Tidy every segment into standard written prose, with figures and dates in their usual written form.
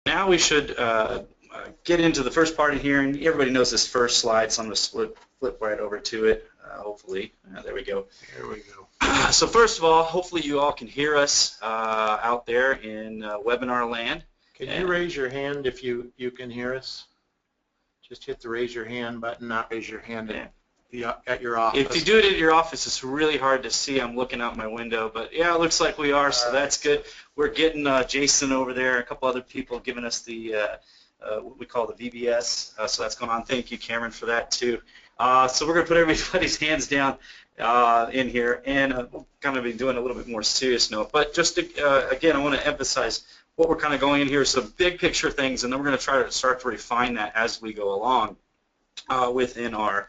Now we should get into the first part in here, and everybody knows this first slide, so I'm going to flip right over to it, hopefully. There we go. There we go. So first of all, hopefully you all can hear us out there in webinar land. Can you raise your hand if you can hear us? Just hit the raise your hand button, not raise your hand at your office. If you do it at your office, it's really hard to see. I'm looking out my window, but yeah, it looks like we are, so that's good. We're getting Jason over there, a couple other people giving us the what we call the VBS, so that's going on. Thank you, Cameron, for that too. So we're going to put everybody's hands down in here, and we'll kind of be doing a little bit more serious note. But just to, again, I want to emphasize what we're kind of going in here, some big picture things, and then we're going to try to start to refine that as we go along within our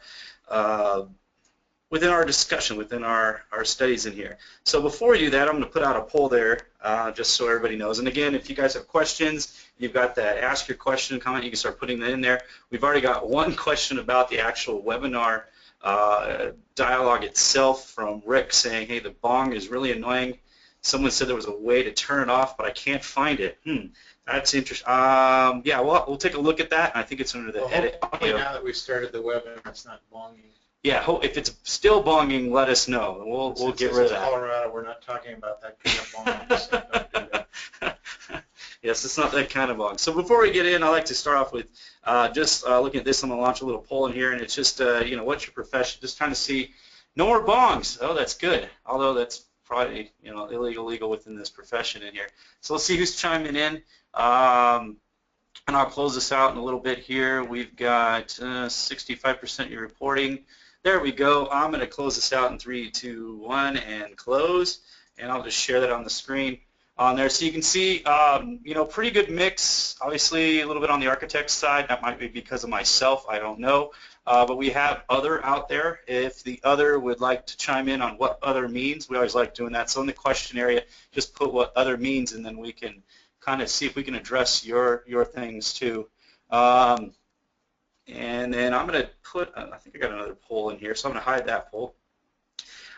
discussion, within our studies in here. So before we do that, I'm going to put out a poll there just so everybody knows. And again, if you guys have questions, you've got that ask your question comment, you can start putting that in there. We've already got one question about the actual webinar dialogue itself from Rick saying, hey, the bong is really annoying. Someone said there was a way to turn it off, but I can't find it. That's interesting. Yeah, we'll take a look at that. I think it's under the edit. Hopefully now that we started the webinar, it's not bonging. Yeah, if it's still bonging, let us know. We'll get rid of that. Colorado, we're not talking about that kind of bonging, so don't do that. Yes, it's not that kind of bong. So before we get in, I like to start off with just looking at this. I'm going to launch a little poll in here, and it's just, you know, what's your profession? Just trying to see, no more bongs. Oh, that's good. Although that's probably, you know, legal within this profession in here. So let's see who's chiming in. And I'll close this out in a little bit here. We've got 65% you're reporting. There we go. I'm going to close this out in 3, 2, 1, and close. And I'll just share that on the screen on there. So you can see, you know, pretty good mix. Obviously, a little bit on the architect side. That might be because of myself. I don't know. But we have other out there. If the other would like to chime in on what other means, we always like doing that. So in the question area, just put what other means, and then we can kind of see if we can address your things too. And then I'm going to put, I think I got another poll in here, so I'm going to hide that poll.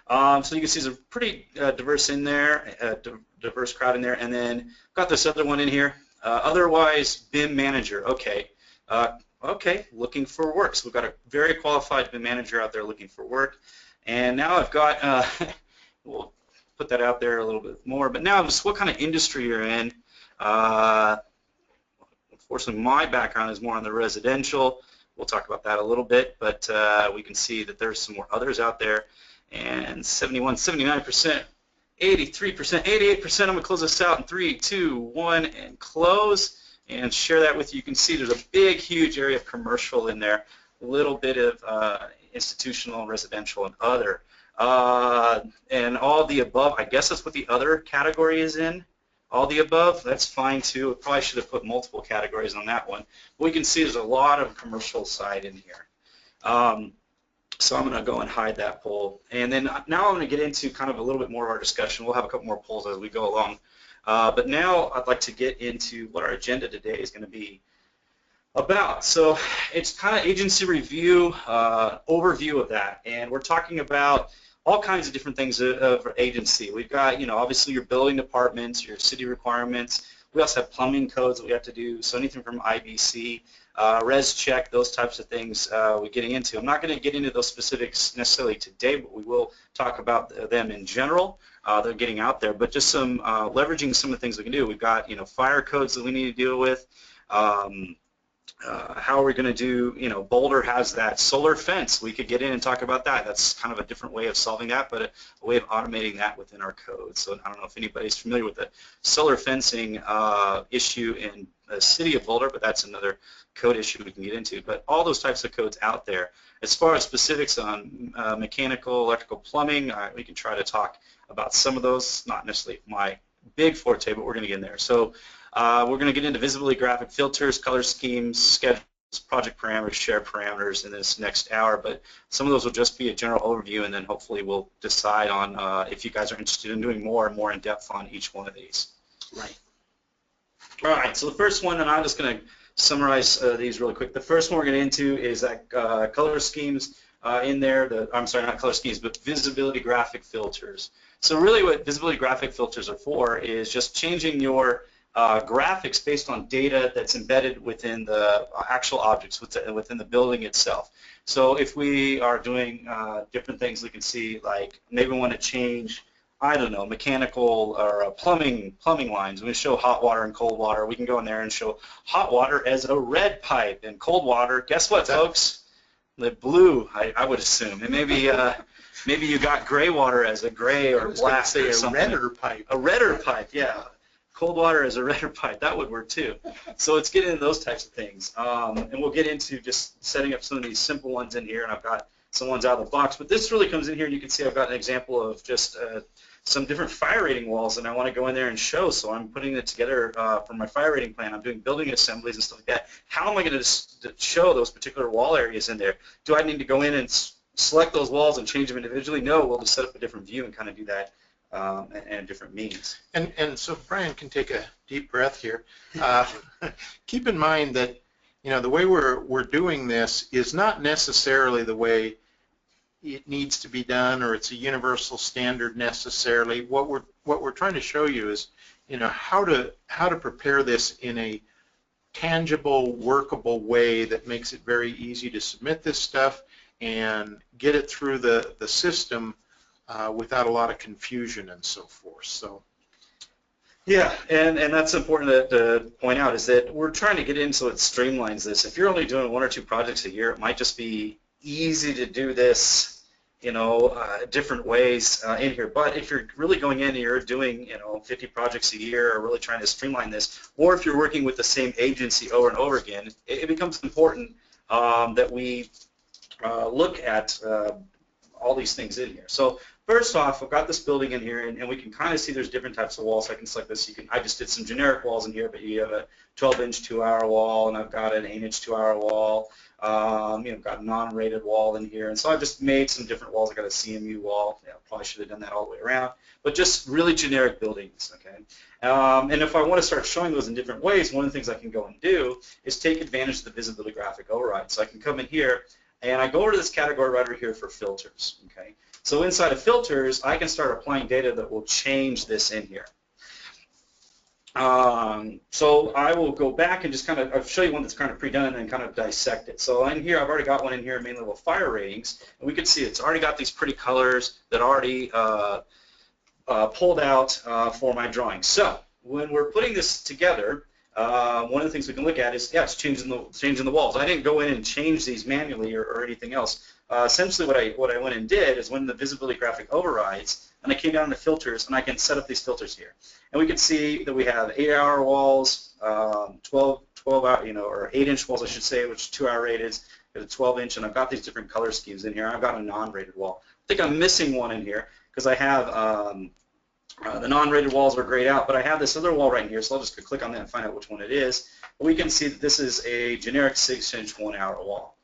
So you can see there's a pretty diverse in there, diverse crowd in there, and then got this other one in here. Otherwise, BIM manager. Okay, okay, looking for work. So we've got a very qualified BIM manager out there looking for work, and now I've got. We'll put that out there a little bit more. But now, just what kind of industry you're in. Unfortunately, my background is more on the residential. We'll talk about that a little bit, but we can see that there's some more others out there. And 71, 79%, 83%, 88%. I'm going to close this out in 3, 2, 1, and close. And share that with you. You can see there's a big, huge area of commercial in there. A little bit of institutional, residential, and other. And all the above, I guess that's what the other category is in. All the above, that's fine too. I probably should have put multiple categories on that one. But we can see there's a lot of commercial side in here. So I'm going to go and hide that poll. And then now I'm going to get into kind of a little bit more of our discussion. We'll have a couple more polls as we go along. But now I'd like to get into what our agenda today is going to be about. So it's kind of agency review, overview of that. And we're talking about all kinds of different things of agency. We've got, you know, obviously your building departments, your city requirements. We also have plumbing codes that we have to do, so anything from IBC, res check, those types of things we're getting into. I'm not going to get into those specifics necessarily today, but we will talk about them in general. They're getting out there, but just some leveraging some of the things we can do. We've got, you know, fire codes that we need to deal with. How are we going to do, you know, Boulder has that solar fence. We could get in and talk about that. That's kind of a different way of solving that, but a way of automating that within our code. So I don't know if anybody's familiar with the solar fencing issue in the city of Boulder, but that's another code issue we can get into. But all those types of codes out there. As far as specifics on mechanical, electrical, plumbing, we can try to talk about some of those. Not necessarily my big forte, but we're going to get in there. So we're going to get into visibility graphic filters, color schemes, schedules, project parameters, share parameters in this next hour, but some of those will just be a general overview, and then hopefully we'll decide on if you guys are interested in doing more and more in depth on each one of these. Right. All right, so the first one, and I'm just going to summarize these really quick. The first one we're going to get into is that color schemes in there. I'm sorry, not color schemes, but visibility graphic filters. So really what visibility graphic filters are for is just changing your graphics based on data that's embedded within the actual objects within the building itself. So if we are doing different things, we can see like maybe we want to change, I don't know, mechanical or plumbing lines. We show hot water and cold water. We can go in there and show hot water as a red pipe and cold water. Guess what, folks? The blue, I would assume. And maybe maybe you got gray water as a gray or black say or something. redder pipe. A redder pipe, yeah. Cold water as a redder pipe, that would work too. So it's getting into those types of things. And we'll get into just setting up some of these simple ones in here, and I've got some ones out of the box. But this really comes in here, and you can see I've got an example of just some different fire rating walls, and I want to go in there and show. So I'm putting it together for my fire rating plan. I'm doing building assemblies and stuff like that. How am I going to show those particular wall areas in there? Do I need to go in and select those walls and change them individually? No, we'll just set up a different view and kind of do that and different means. And so Brian can take a deep breath here. Keep in mind that the way we're doing this is not necessarily the way it needs to be done, or it's a universal standard necessarily. What we're trying to show you is how to prepare this in a tangible, workable way that makes it very easy to submit this stuff and get it through the system without a lot of confusion and so forth. So. Yeah, and that's important to point out, is that we're trying to get in so it streamlines this. If you're only doing 1 or 2 projects a year, it might just be easy to do this, different ways in here. But if you're really going in and you're doing, 50 projects a year, or really trying to streamline this, or if you're working with the same agency over and over again, it becomes important that we look at all these things in here. So first off, I've got this building in here, and we can kind of see there's different types of walls. I can select this. I just did some generic walls in here, but you have a 12-inch 2-hour wall, and I've got an 8-inch 2-hour wall. I've got a non-rated wall in here, and so I've just made some different walls. I got a CMU wall. Yeah, probably should have done that all the way around, but just really generic buildings. Okay, and if I want to start showing those in different ways, one of the things I can go and do is take advantage of the visibility graphic override. So I can come in here, and I go over to this category right over here for filters. Okay, so inside of filters, I can start applying data that will change this in here. So I will go back and just I'll show you one that's kind of pre-done and then kind of dissect it. So in here, I've already got one in here, main level fire ratings, and we can see it's already got these pretty colors that are already pulled out for my drawing. So when we're putting this together, one of the things we can look at is, it's changing the walls. I didn't go in and change these manually or anything else. Essentially what I went and did is when the visibility graphic overrides, and I came down to filters, and I can set up these filters here. And we can see that we have 8-hour walls, 12-hour, or 8-inch walls, I should say, which 2-hour rated, a 12-inch, and I've got these different color schemes in here. I've got a non-rated wall. I think I'm missing one in here because I have the non-rated walls are grayed out, but I have this other wall right here, so I'll just click on that and find out which one it is. But we can see that this is a generic 6-inch 1-hour wall.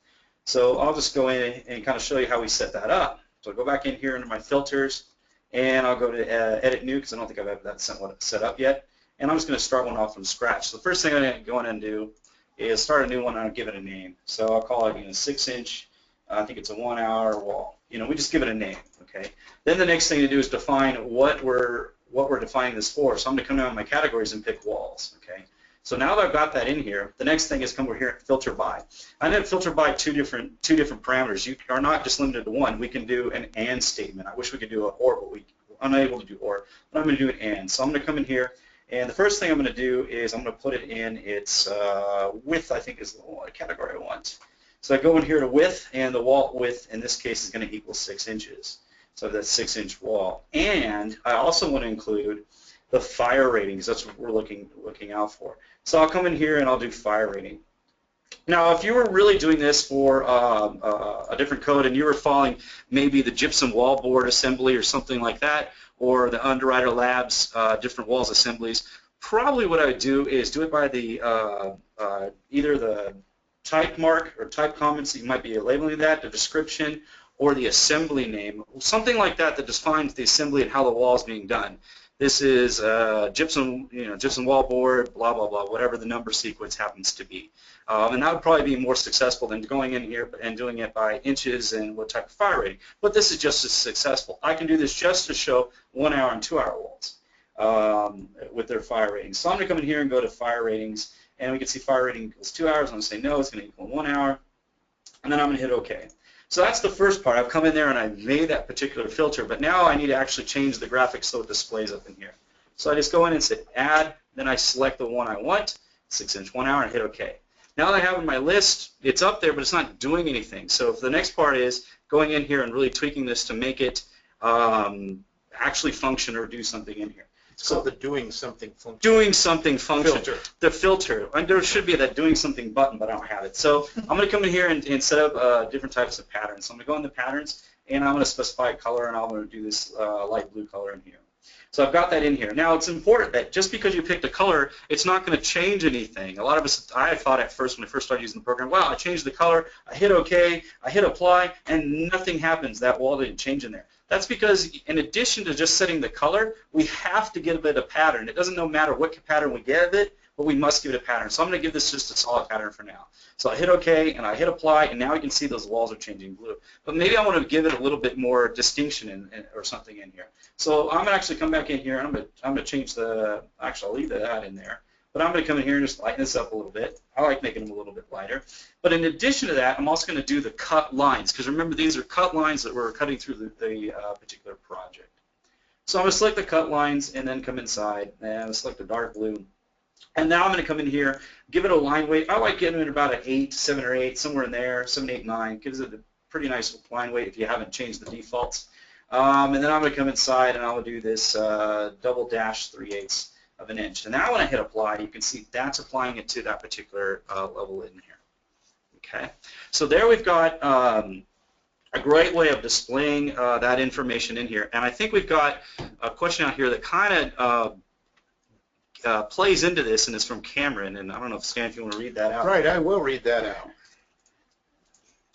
So I'll just go in and kind of show you how we set that up. So I'll go back in here into my filters, and I'll go to Edit New because I don't think I've ever that set up yet. And I'm just going to start one off from scratch. So the first thing I'm going to go in and do is start a new one, and I'll give it a name. So I'll call it 6-inch. I think it's a 1-hour wall. We just give it a name. Okay. Then the next thing to do is define what we're defining this for. So I'm going to come down to my categories and pick walls. Okay. So now that I've got that in here, the next thing is come over here and filter by. I'm going to filter by two different parameters. You are not just limited to one. We can do an AND statement. I wish we could do an OR, but we're unable to do OR. But I'm going to do an AND. So I'm going to come in here, and the first thing I'm going to do is I'm going to put it in its width, I think is the category I want. So I go in here to width, and the wall width in this case is going to equal 6 inches. So that's 6-inch wall. And I also want to include the fire ratings. That's what we're looking out for. So I'll come in here and I'll do fire rating. Now, if you were really doing this for a different code and you were following maybe the gypsum wallboard assembly or something like that, or the Underwriter Labs different walls assemblies, probably what I would do is do it by the either the type mark or type comments that you might be labeling that, the description, or the assembly name, something like that that defines the assembly and how the wall is being done. This is gypsum, gypsum wallboard, blah blah blah, whatever the number sequence happens to be, and that would probably be more successful than going in here and doing it by inches and what type of fire rating. But this is just as successful. I can do this just to show 1-hour and 2-hour walls. with their fire ratings. So I'm going to come in here and go to fire ratings, and we can see fire rating equals 2 hours. I'm going to say no, it's going to equal 1 hour, and then I'm going to hit OK. So that's the first part. I've come in there and I've made that particular filter, but now I need to actually change the graphics so it displays up in here. So I just go in and say add, then I select the one I want, 6-inch 1 hour, and hit OK. Now that I have in my list, it's up there, but it's not doing anything. So if the next part is going in here and really tweaking this to make it actually function or do something in here. It's called the doing something function. Doing something function. Filter. The filter. And there should be that doing something button, but I don't have it. So I'm going to come in here and set up different types of patterns. So I'm going to go in the patterns, and I'm going to specify a color, and I'm going to do this light blue color in here. So I've got that in here. Now it's important that just because you picked a color, it's not going to change anything. A lot of us, I thought at first when I first started using the program, wow, I changed the color, I hit OK, I hit apply, and nothing happens. That wall didn't change in there. That's because in addition to just setting the color, we have to give it a pattern. It doesn't matter what pattern we give it, but we must give it a pattern. So I'm going to give this just a solid pattern for now. So I hit OK and I hit apply, and now you can see those walls are changing blue. But maybe I want to give it a little bit more distinction or something in here. So I'm going to actually come back in here, and I'm going to change the, actually I'll leave that in there. But I'm going to come in here and just lighten this up a little bit. I like making them a little bit lighter. But in addition to that, I'm also going to do the cut lines, because remember, these are cut lines that we're cutting through the particular project. So I'm going to select the cut lines and then come inside and select the dark blue. And now I'm going to come in here, give it a line weight. I like getting it about an 8, 7 or 8, somewhere in there, 7, 8, 9. Gives it a pretty nice line weight if you haven't changed the defaults. And then I'm going to come inside and I'll do this double dash 3/8 of an inch. And now when I hit apply, you can see that's applying it to that particular level in here. Okay, so there we've got a great way of displaying that information in here. And I think we've got a question out here that kind of plays into this, and it's from Cameron. And I don't know if Stan, if you want to read that out. Right, I will read that out.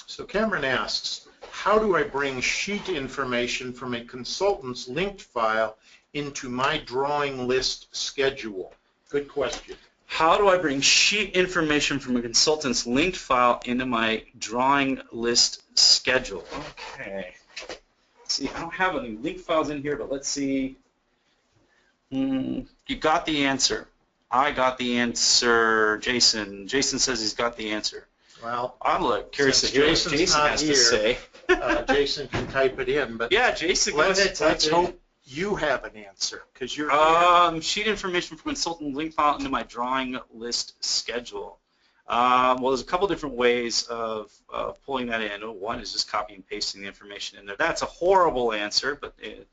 So Cameron asks, how do I bring sheet information from a consultant's linked file into my drawing list schedule? Good question. How do I bring sheet information from a consultant's linked file into my drawing list schedule? Okay. See, I don't have any linked files in here, but let's see. You got the answer. I got the answer. Jason says he's got the answer. Well, I'm curious to hear what Jason has to say. Jason can type it in, but yeah, Jason, go ahead. Let's hope you have an answer, because you're here. Sheet information from consultant link file into my drawing list schedule. Well, there's a couple different ways of pulling that in. One is just copying and pasting the information in there. That's a horrible answer, but it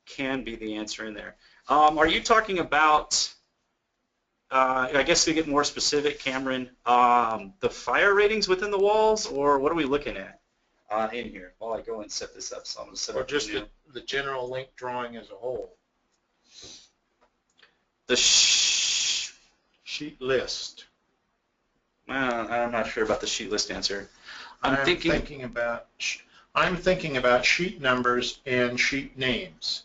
can be the answer in there. Are you talking about, I guess to get more specific, Cameron, the fire ratings within the walls, or what are we looking at in here while I go and set this up? So I'm going to set or up just the general link drawing as a whole. The sheet list. I'm not sure about the sheet list answer. I'm thinking about sheet numbers and sheet names.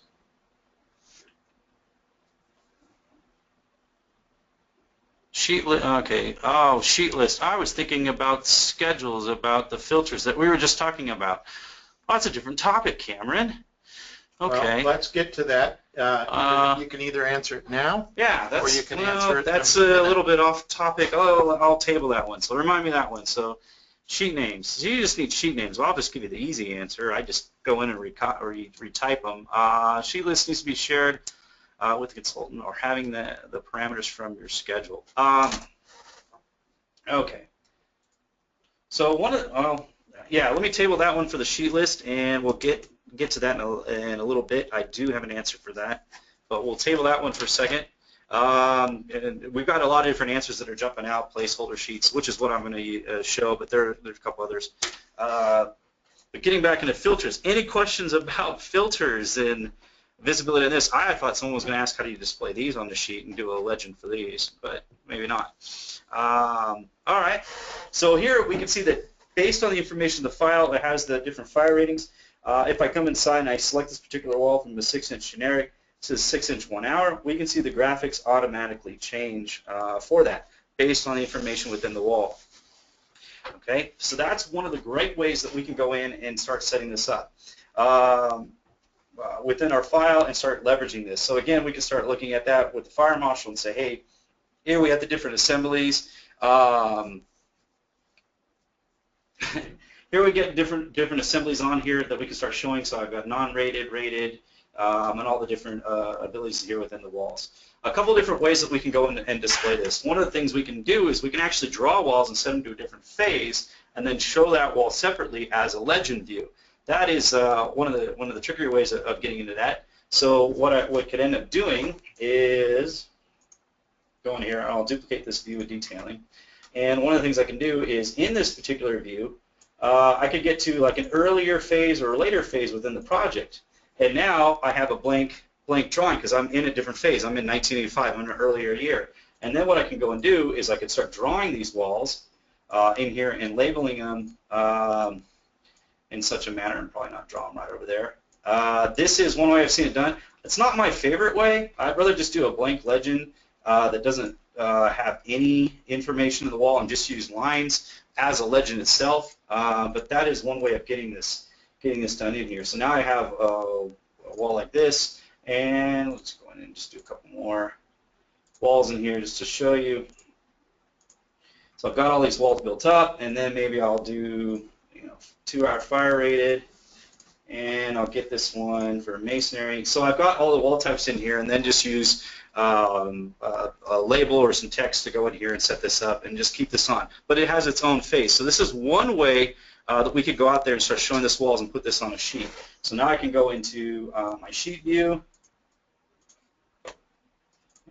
Okay. Oh, sheet list. I was thinking about schedules, about the filters that we were just talking about. Oh, that's a different topic, Cameron. Okay. Well, let's get to that. You can either answer it now, yeah, or you can answer it. That's a little bit off topic. Oh, I'll table that one. So remind me of that one. So sheet names. So you just need sheet names. Well, I'll just give you the easy answer. I just go in and retype them. Sheet list needs to be shared with the consultant, or having the parameters from your schedule. Okay. So let me table that one for the sheet list, and we'll get to that in a little bit. I do have an answer for that, but we'll table that one for a second. And we've got a lot of different answers that are jumping out, placeholder sheets, which is what I'm going to show, but there's a couple others. But getting back into filters, any questions about filters and visibility in this? I thought someone was going to ask how do you display these on the sheet and do a legend for these, but maybe not. All right, so here we can see that based on the information of the file, it has the different fire ratings. If I come inside and I select this particular wall from the 6-inch generic to 6-inch 1 hour, we can see the graphics automatically change for that based on the information within the wall. Okay, so that's one of the great ways that we can go in and start setting this up. within our file and start leveraging this. So again, we can start looking at that with the fire marshal and say, hey, here we have the different assemblies. Here we get different assemblies on here that we can start showing. So I've got non-rated, rated, and all the different abilities here within the walls. A couple different ways that we can go in and display this. One of the things we can do is we can actually draw walls and set them to a different phase, and then show that wall separately as a legend view. That is one of the trickier ways of getting into that. So what could end up doing is go in here, and I'll duplicate this view with detailing. And one of the things I can do is in this particular view, I could get to like an earlier phase or a later phase within the project. And now I have a blank drawing because I'm in a different phase. I'm in 1985. I'm in an earlier year. And then what I can go and do is I can start drawing these walls in here and labeling them in such a manner, and probably not draw them right over there. This is one way I've seen it done. It's not my favorite way. I'd rather just do a blank legend that doesn't have any information on the wall and just use lines as a legend itself. But that is one way of getting this done in here. So now I have a wall like this. And let's go in and just do a couple more walls in here just to show you. So I've got all these walls built up, and then maybe I'll do 2-hour fire rated, and I'll get this one for masonry. So I've got all the wall types in here, and then just use a label or some text to go in here and set this up and just keep this on. But it has its own face. So this is one way that we could go out there and start showing this walls and put this on a sheet. So now I can go into my sheet view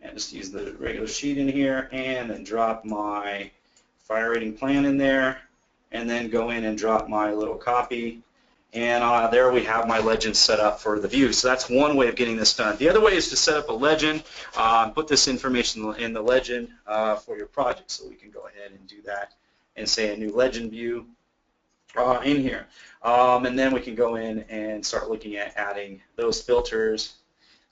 and just use the regular sheet in here, and then drop my fire rating plan in there, and then go in and drop my little copy. And there we have my legend set up for the view. So that's one way of getting this done. The other way is to set up a legend, put this information in the legend for your project. So we can go ahead and do that and say a new legend view in here. And then we can go in and start looking at adding those filters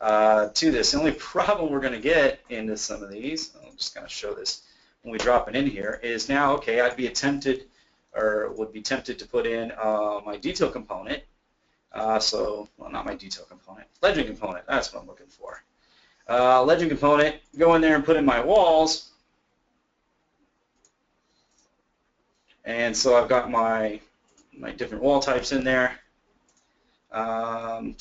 to this. The only problem we're going to get into some of these, I'll just kind of show this when we drop it in here, is now, okay, would be tempted to put in my detail component. Well, not my detail component, legend component, that's what I'm looking for. Legend component, go in there and put in my walls. And so I've got my different wall types in there. And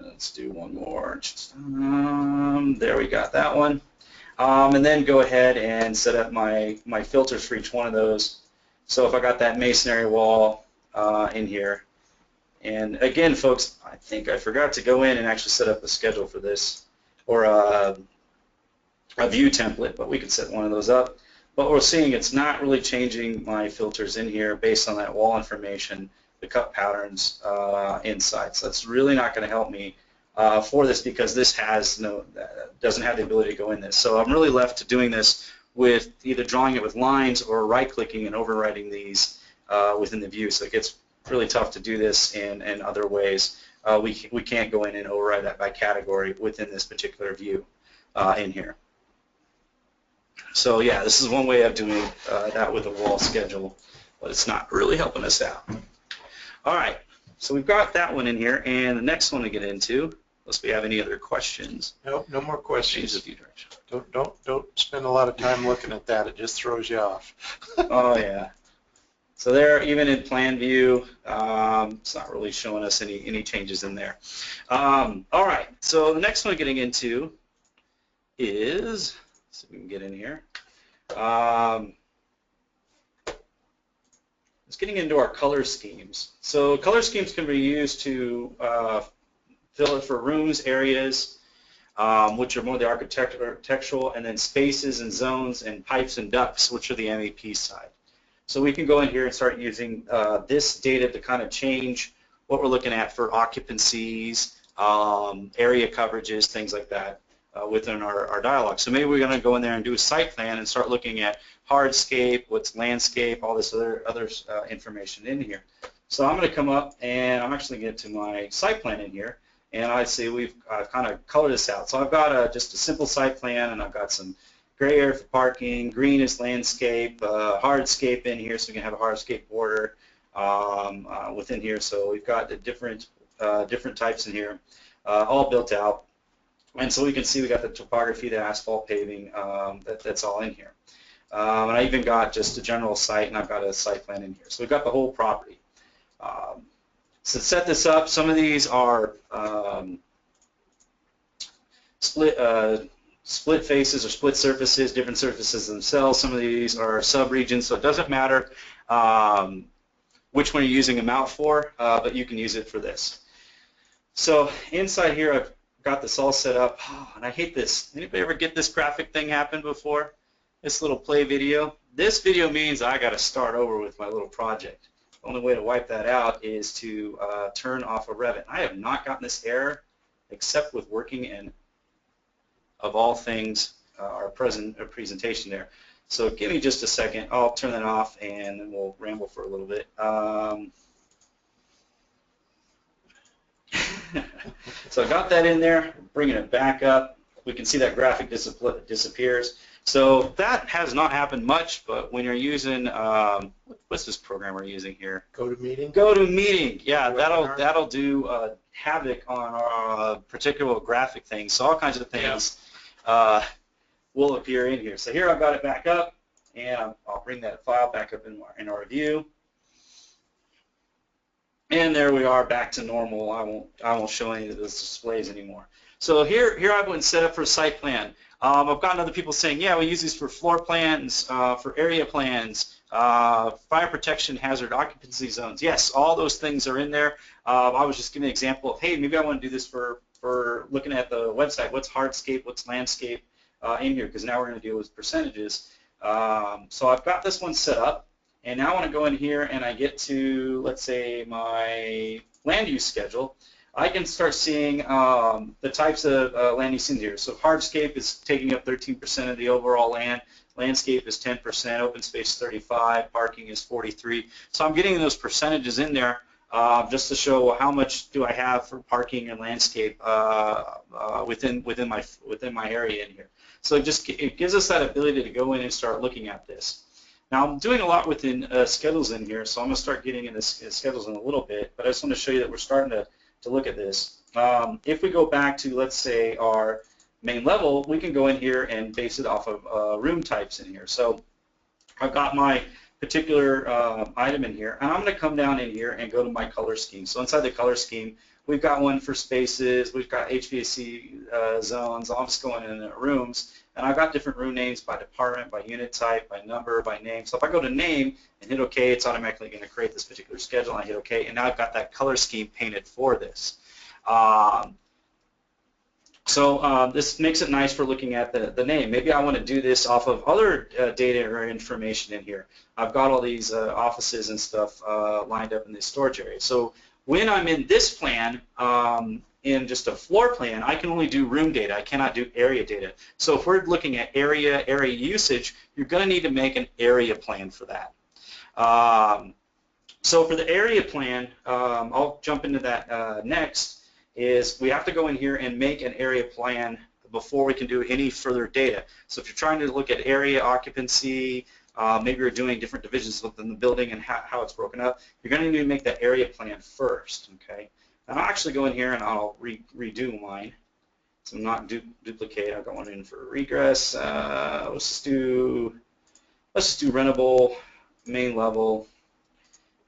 let's do one more. There we got that one. And then go ahead and set up my filters for each one of those. So if I got that masonry wall in here, and again, folks, I think I forgot to go in and actually set up a schedule for this, or a view template, but we could set one of those up. But we're seeing it's not really changing my filters in here based on that wall information, the cut patterns inside. So that's really not going to help me for this, because this doesn't have the ability to go in this. So I'm really left to doing this with either drawing it with lines or right-clicking and overwriting these within the view. So it gets really tough to do this in other ways. We can't go in and override that by category within this particular view in here. So yeah, this is one way of doing that with a wall schedule, but it's not really helping us out. All right, so we've got that one in here, and the next one to get into, unless we have any other questions. Nope, no more questions. Change the view direction. Don't spend a lot of time looking at that. It just throws you off. Oh yeah. So there, even in plan view, it's not really showing us any changes in there. All right, so the next one we're getting into is, let's see if we can get in here. It's getting into our color schemes. So color schemes can be used to fill it for rooms, areas, which are more the architectural, and then spaces and zones and pipes and ducts, which are the MEP side. So we can go in here and start using this data to kind of change what we're looking at for occupancies, area coverages, things like that within our dialog. So maybe we're going to go in there and do a site plan and start looking at hardscape, what's landscape, all this other information in here. So I'm going to come up and I'm actually going to get to my site plan in here, and I see I've kind of colored this out. So I've got just a simple site plan, and I've got some gray area for parking, green is landscape, hardscape in here, so we can have a hardscape border within here. So we've got the different different types in here, all built out. And so we can see we got the topography, the asphalt paving, that's all in here. And I even got just a general site, and I've got a site plan in here. So we've got the whole property. So to set this up, some of these are split faces or split surfaces, different surfaces themselves. Some of these are sub-regions, so it doesn't matter which one you're using them out for, but you can use it for this. So inside here, I've got this all set up, and I hate this. Anybody ever get this graphic thing happen before? This little play video. This video means I got to start over with my little project. The only way to wipe that out is to turn off a Revit. I have not gotten this error except with working in, of all things, our presentation there. So give me just a second. I'll turn that off, and then we'll ramble for a little bit. So I got that in there, bringing it back up. We can see that graphic disappears. So that has not happened much, but when you're using, what's this program we're using here? GoToMeeting? GoToMeeting, yeah, that'll do havoc on our particular graphic things. So all kinds of things will appear in here. So here I've got it back up, and I'll bring that file back up in our view. And there we are, back to normal. I won't show any of those displays anymore. So here I went and set up for a site plan. I've gotten other people saying, yeah, we use these for floor plans, for area plans, fire protection, hazard occupancy zones. Yes, all those things are in there. I was just giving an example of, hey, maybe I want to do this for looking at the website. What's hardscape? What's landscape in here? Because now we're going to deal with percentages. So I've got this one set up. And now I want to go in here and I get to, let's say, my land use schedule. I can start seeing the types of land use in here. So hardscape is taking up 13% of the overall land. Landscape is 10%, open space 35%, parking is 43%. So I'm getting those percentages in there just to show how much do I have for parking and landscape within my area in here. So it gives us that ability to go in and start looking at this. Now I'm doing a lot within schedules in here, so I'm going to start getting into schedules in a little bit, but I just want to show you that we're starting to look at this. If we go back to, let's say, our main level, we can go in here and base it off of room types in here. So I've got my particular item in here, and I'm going to come down in here and go to my color scheme. So inside the color scheme, we've got one for spaces, we've got HVAC zones. I'm just going in rooms. And I've got different room names by department, by unit type, by number, by name. So if I go to name and hit OK, it's automatically going to create this particular schedule. And I hit OK, and now I've got that color scheme painted for this. This makes it nice for looking at the name. Maybe I want to do this off of other data or information in here. I've got all these offices and stuff lined up in this storage area. So when I'm in this plan, in just a floor plan, I can only do room data. I cannot do area data. So if we're looking at area usage, you're going to need to make an area plan for that. So for the area plan, I'll jump into that next, is we have to go in here and make an area plan before we can do any further data. So if you're trying to look at area occupancy, maybe you're doing different divisions within the building and how it's broken up, you're going to need to make that area plan first, okay? And I'll actually go in here and I'll redo mine. So I'm not duplicate. I've got one in for regress. Let's just do rentable, main level,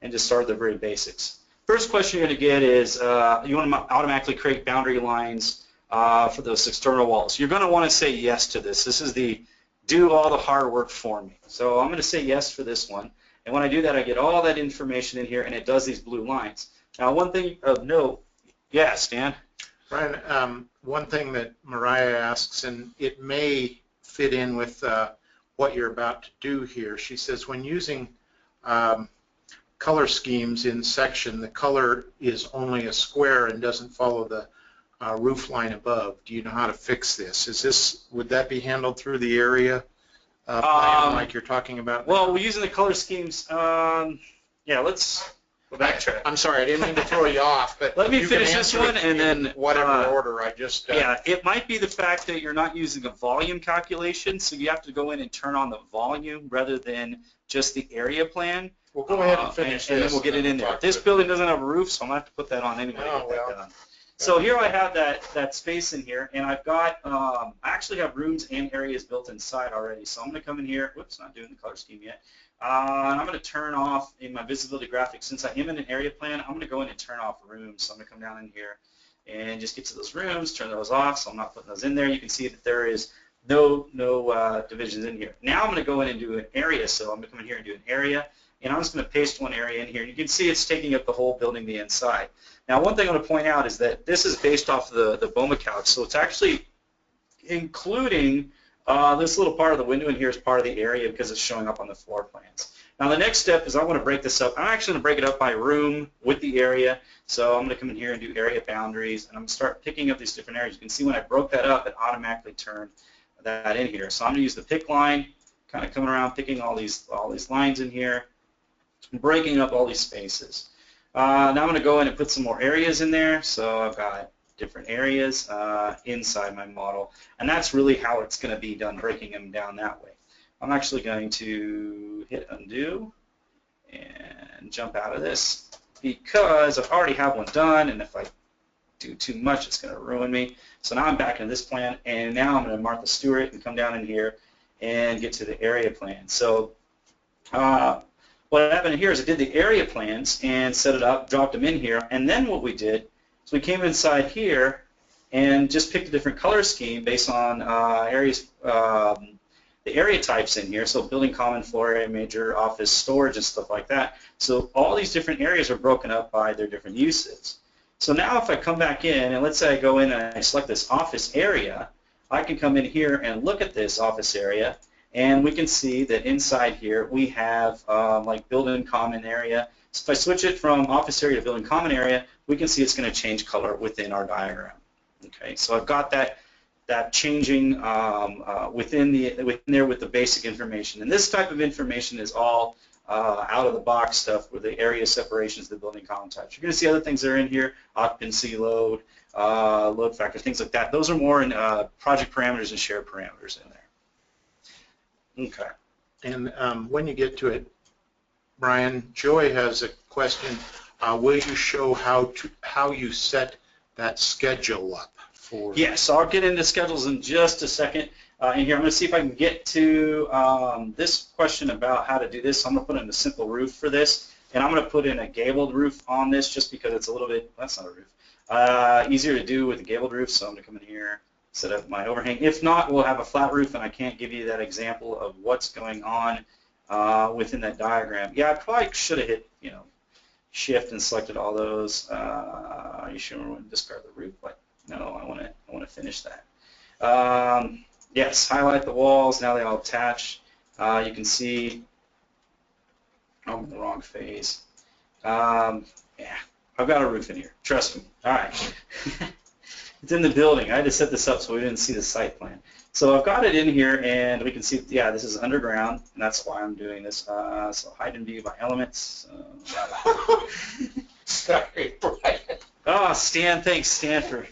and just start at the very basics. First question you're going to get is you want to automatically create boundary lines for those external walls. You're going to want to say yes to this. This is the do all the hard work for me. So I'm going to say yes for this one. And when I do that, I get all that information in here, and it does these blue lines. Now, one thing of note, yeah, Stan? Brian, one thing that Mariah asks, and it may fit in with what you're about to do here, she says when using color schemes in section, the color is only a square and doesn't follow the roof line above. Do you know how to fix this? Would that be handled through the area plan like you're talking about now? Well, we're using the color schemes. Yeah, let's backtrack. I'm sorry, I didn't mean to throw you off, but let me you finish can this answer one it and in then whatever order. I just yeah, it might be the fact that you're not using a volume calculation, so you have to go in and turn on the volume rather than just the area plan. We'll go ahead and finish and this, then we'll get it in there. This building doesn't have a roof, so I'm gonna have to put that on anyway to Oh, get that well. done. So here I have that space in here, and I've got I actually have rooms and areas built inside already. So I'm gonna come in here. Whoops, not doing the color scheme yet. And I'm gonna turn off in my visibility graphics. Since I am in an area plan, I'm gonna go in and turn off rooms. So I'm gonna come down in here and just get to those rooms, turn those off. So I'm not putting those in there. You can see that there is no divisions in here. Now I'm gonna go in and do an area. So I'm gonna come in here and do an area. And I'm just going to paste one area in here. You can see it's taking up the whole building, the inside. Now, one thing I want to point out is that this is based off the BOMA couch, so it's actually including this little part of the window in here as part of the area because it's showing up on the floor plans. Now, the next step is I want to break this up. I'm actually going to break it up by room with the area. So I'm going to come in here and do area boundaries, and I'm going to start picking up these different areas. You can see when I broke that up, it automatically turned that in here. So I'm going to use the pick line, kind of coming around, picking all these lines in here, breaking up all these spaces. Now I'm going to go in and put some more areas in there. So I've got different areas inside my model, and that's really how it's going to be done, breaking them down that way. I'm actually going to hit undo and jump out of this because I already have one done, and if I do too much, it's going to ruin me. So now I'm back in this plan, and now I'm going to Martha Stewart and come down in here and get to the area plan. So what happened here is I did the area plans and set it up, dropped them in here, and then what we did is we came inside here and just picked a different color scheme based on areas, the area types in here, so building common, floor area, major, office, storage, and stuff like that. So all these different areas are broken up by their different uses. So now if I come back in, and let's say I go in and I select this office area, I can come in here and look at this office area, and we can see that inside here we have like building common area. So if I switch it from office area to building common area, we can see it's going to change color within our diagram. Okay, so I've got that changing within there with the basic information. And this type of information is all out of the box stuff with the area separations, the building common types. You're going to see other things that are in here: occupancy, load, load factor, things like that. Those are more in project parameters and shared parameters in there. Okay. And when you get to it, Brian, Joy has a question. Will you show how you set that schedule up for? Yes, so I'll get into schedules in just a second. In here, I'm going to see if I can get to this question about how to do this. I'm going to put in a simple roof for this, and I'm going to put in a gabled roof on this just because it's a little bit, that's not a roof, easier to do with a gabled roof. So I'm going to come in here, set up my overhang. If not, we'll have a flat roof, and I can't give you that example of what's going on within that diagram. Yeah, I probably should have hit, shift and selected all those. Are you sure we want to discard the roof? But no, I want to finish that. Yes, highlight the walls. Now they all attach. You can see I'm in the wrong phase. Yeah, I've got a roof in here. Trust me. All right. It's in the building. I had to set this up so we didn't see the site plan. So I've got it in here, and we can see, yeah, this is underground, and that's why I'm doing this. So hide and view by elements. Sorry, Brian. Oh, Stan, thanks, Stan, for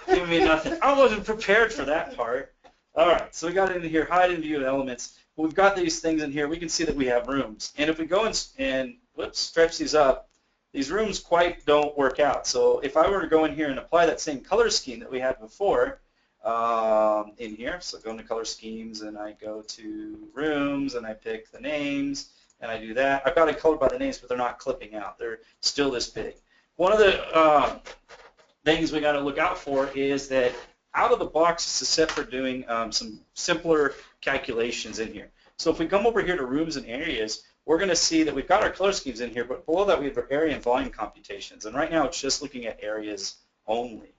giving me nothing. I wasn't prepared for that part. All right, so we got it in here, hide and view elements. We've got these things in here. We can see that we have rooms. And if we go and whoops, stretch these up, these rooms quite don't work out. So if I were to go in here and apply that same color scheme that we had before in here, so go into color schemes and I go to rooms and I pick the names and I do that. I've got it colored by the names, but they're not clipping out. They're still this big. One of the things we got to look out for is that out of the box this is set for doing some simpler calculations in here. So if we come over here to rooms and areas, we're going to see that we've got our color schemes in here, but below that we have our area and volume computations. And right now it's just looking at areas only.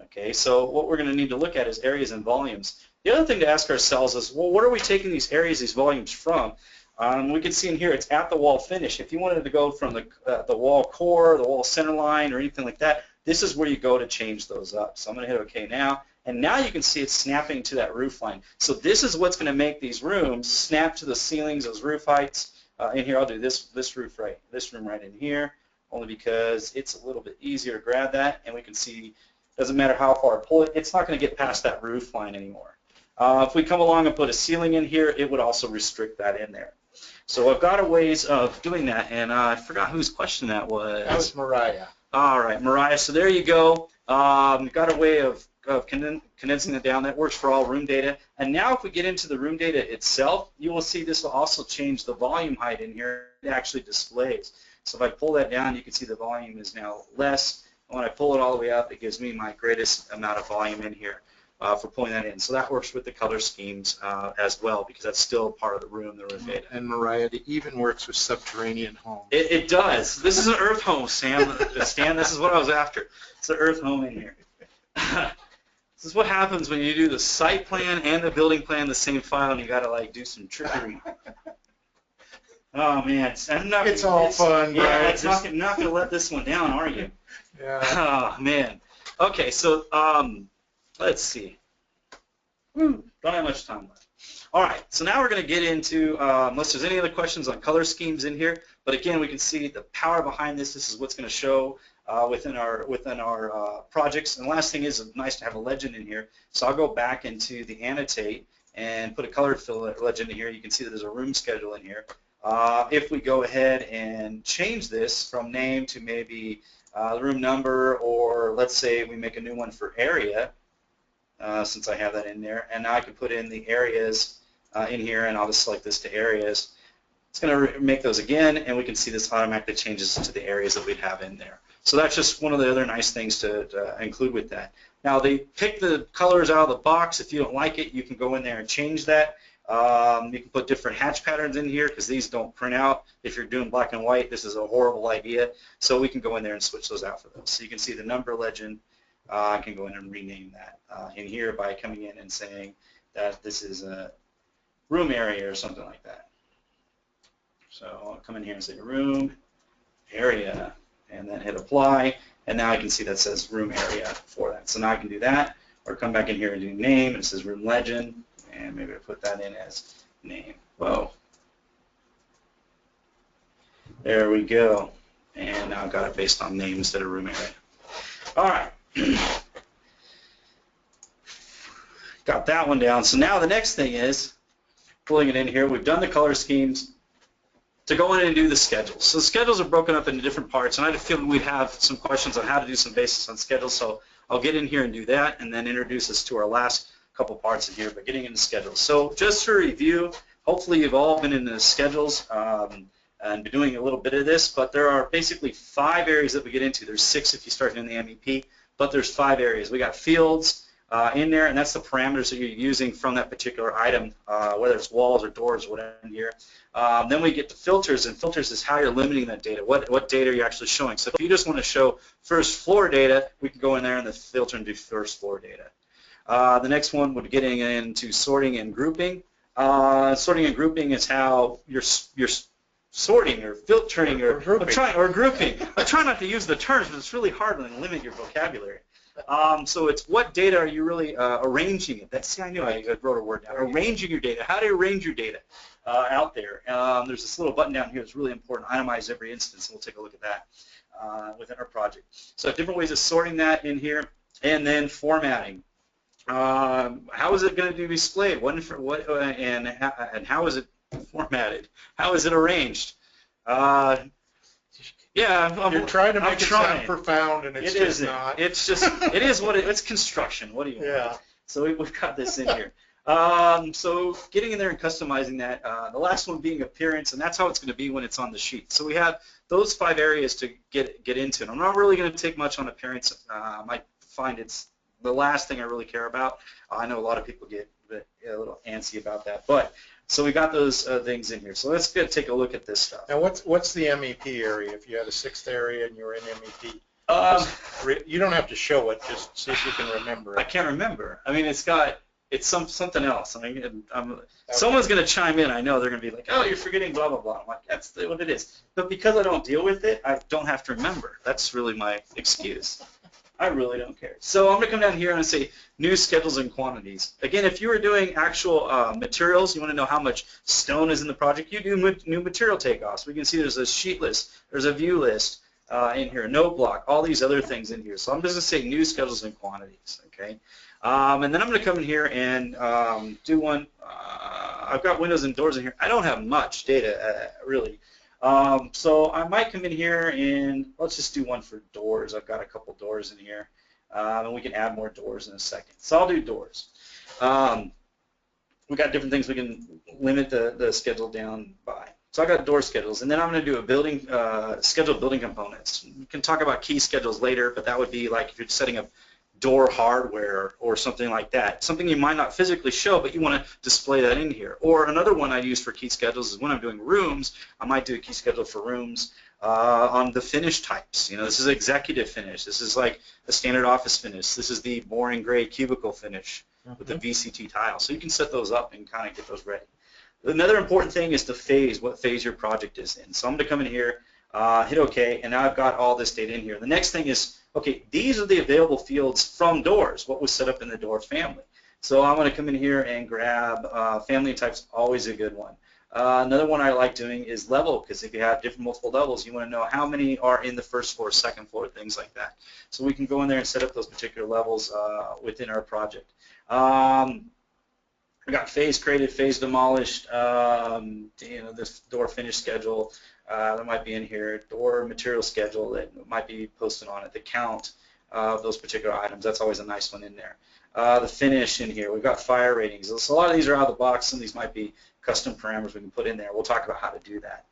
Okay, so what we're going to need to look at is areas and volumes. The other thing to ask ourselves is, well, where are we taking these areas, these volumes from? We can see in here it's at the wall finish. If you wanted to go from the wall core, the wall center line, or anything like that, this is where you go to change those up. So I'm going to hit OK now. And now you can see it's snapping to that roof line. So this is what's going to make these rooms snap to the ceilings, those roof heights. In here, I'll do this room right in here. only because it's a little bit easier to grab that, and we can see, doesn't matter how far I pull it, it's not going to get past that roof line anymore. If we come along and put a ceiling in here, it would also restrict that in there. So I've got a ways of doing that, and I forgot whose question that was. That was Mariah. All right, Mariah, so there you go. You've got a way of condensing it down. That works for all room data. And now if we get into the room data itself, you will see this will also change the volume height in here. It actually displays. So if I pull that down, you can see the volume is now less. When I pull it all the way up, it gives me my greatest amount of volume in here for pulling that in. So that works with the color schemes as well, because that's still part of the room data. And Mariah, it even works with subterranean homes. It does. This is an earth home, Sam. Stan, this is what I was after. It's an earth home in here. This is what happens when you do the site plan and the building plan in the same file, and you got to like do some trickery. Oh man, it's all fun, yeah, Brian. it's not going to let this one down, are you? Yeah. Oh man. Okay, so let's see. Don't have much time left. All right, so now we're going to get into, unless there's any other questions on color schemes in here, but again, we can see the power behind this. This is what's going to show within our projects. And the last thing is, it's nice to have a legend in here. So I'll go back into the annotate and put a color fill legend in here. You can see that there's a room schedule in here. If we go ahead and change this from name to maybe the room number, or let's say we make a new one for area, since I have that in there, and now I can put in the areas in here, and I'll just select this to areas. It's going to make those again, and we can see this automatically changes to the areas that we'd have in there. So that's just one of the other nice things to include with that. Now, they pick the colors out of the box. If you don't like it, you can go in there and change that. You can put different hatch patterns in here because these don't print out. If you're doing black and white, this is a horrible idea. So we can go in there and switch those out for those. So you can see the number legend. I can go in and rename that in here by coming in and saying that this is a room area or something like that. So I'll come in here and say room area and then hit apply, and now I can see that says room area for that. So now I can do that, or come back in here and do name, and it says room legend, and maybe I put that in as name. Whoa. There we go. And now I've got it based on name instead of room area. All right. Got that one down. So now the next thing is pulling it in here. We've done the color schemes. To go in and do the schedules. So the schedules are broken up into different parts, and I feel we'd have some questions on how to do some basics on schedules, so I'll get in here and do that and then introduce us to our last couple parts in here, but getting into schedules. So just for review, hopefully you've all been in the schedules and been doing a little bit of this, but there are basically 5 areas that we get into. There's 6 if you start in the MEP, but there's 5 areas. We got fields in there, and that's the parameters that you're using from that particular item, whether it's walls or doors or whatever in here. Then we get to filters, and filters is how you're limiting that data. What data are you actually showing? So if you just want to show first floor data, we can go in there in the filter and do first floor data. The next one would get into sorting and grouping. Sorting and grouping is how you're sorting or filtering or grouping. I'm trying not to use the terms, but it's really hard when you limit your vocabulary. So it's what data are you really arranging it. See, I knew I wrote a word down. Arranging your data. How do you arrange your data out there? There's this little button down here that's really important. Itemize every instance, and we'll take a look at that within our project. So different ways of sorting that in here, and then formatting. How is it going to be displayed? And how is it formatted? How is it arranged? Yeah, you're trying to make it sound profound, and it's just not. It's just, it is what it's construction. What do you want? Yeah. So we've got this in here. So getting in there and customizing that. The last one being appearance, and that's how it's going to be when it's on the sheet. So we have those 5 areas to get into. And I'm not really going to take much on appearance. I might find it's the last thing I really care about. I know a lot of people get a little antsy about that, but. So we got those things in here. So let's take a look at this stuff. Now, what's the MEP area? If you had a 6th area and you were in MEP, you don't have to show it. Just see if you can remember it. I can't remember. I mean, it's something else. I mean, someone's going to chime in. I know they're going to be like, "Oh, you're forgetting blah blah blah." I'm like, "That's what it is." But because I don't deal with it, I don't have to remember. That's really my excuse. I really don't care. So I'm going to come down here and say new schedules and quantities. Again, if you were doing actual materials, you want to know how much stone is in the project, you do new material takeoffs. We can see there's a sheet list, there's a view list, in here, no block, all these other things in here. So I'm just going to say new schedules and quantities, okay? And then I'm going to come in here and do one. I've got windows and doors in here. I don't have much data, really. So I might come in here and let's just do one for doors. I've got a couple doors in here, and we can add more doors in a second. So I'll do doors. We've got different things we can limit the schedule down by. So I got door schedules, and then I'm going to do a building schedule building components. We can talk about key schedules later, but that would be like if you're setting up door hardware or something like that. Something you might not physically show, but you want to display that in here. Or another one I use for key schedules is when I'm doing rooms, I might do a key schedule for rooms on the finish types. You know, this is executive finish. This is like a standard office finish. This is the boring gray cubicle finish with the VCT tile. So you can set those up and kind of get those ready. Another important thing is the phase, what phase your project is in. So I'm going to come in here, hit OK, and now I've got all this data in here. The next thing is, okay, these are the available fields from doors, what was set up in the door family. So I'm going to come in here and grab family types, always a good one. Another one I like doing is level, because if you have different multiple levels, you want to know how many are in the first floor, second floor, things like that. So we can go in there and set up those particular levels within our project. We got phase created, phase demolished, you know, this door finish schedule that might be in here, door material schedule that might be posted on it, the count of those particular items. That's always a nice one in there. The finish in here, we've got fire ratings. So a lot of these are out of the box. Some of these might be custom parameters we can put in there. We'll talk about how to do that.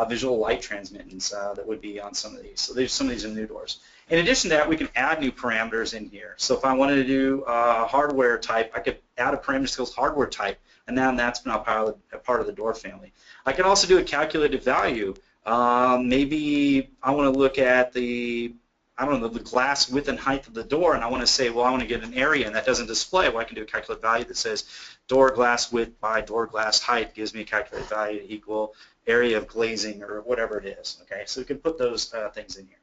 Visual light transmittance that would be on some of these. So some of these are new doors. In addition to that, we can add new parameters in here. So if I wanted to do hardware type, I could add a parameter skills hardware type, and now that's now a part of the door family. I can also do a calculated value. Maybe I want to look at the, I don't know, the glass width and height of the door, and I want to say, well, I want to get an area, and that doesn't display. Well, I can do a calculated value that says door glass width by door glass height gives me a calculated value equal area of glazing or whatever it is. Okay, so we can put those things in here.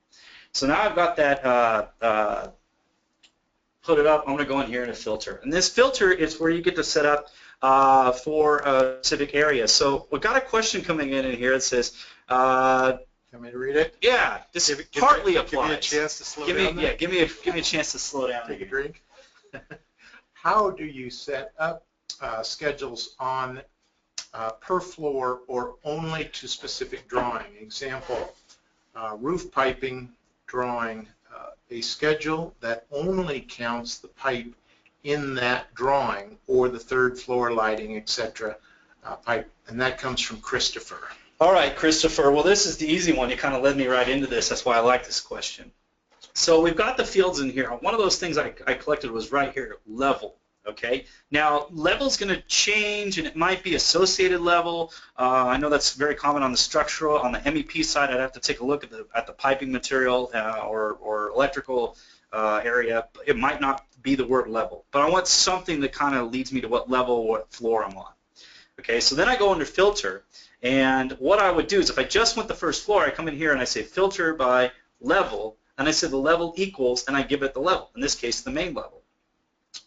So now I've got that put it up. I'm going to go in here in a filter. And this filter is where you get to set up for a specific area. So we've got a question coming in here that says, Want me to read it? yeah, this partly applies. Give me a chance to slow down. Yeah, give me a chance to slow down. Take a drink. How do you set up schedules on per floor or only to specific drawing? Example, roof piping drawing, a schedule that only counts the pipe in that drawing or the third floor lighting, etc. Pipe, and that comes from Christopher. All right, Christopher. Well, this is the easy one. You kind of led me right into this. That's why I like this question. So we've got the fields in here. One of those things I collected was right here, level. Okay. Now, level is going to change, and it might be associated level. I know that's very common on the structural. On the MEP side, I'd have to take a look at the piping material or electrical area. It might not be the word level, but I want something that kind of leads me to what level, what floor I'm on. Okay. So then I go under filter, and what I would do is if I just want the first floor, I come in here and I say filter by level, and I say the level equals, and I give it the level. In this case, the main level.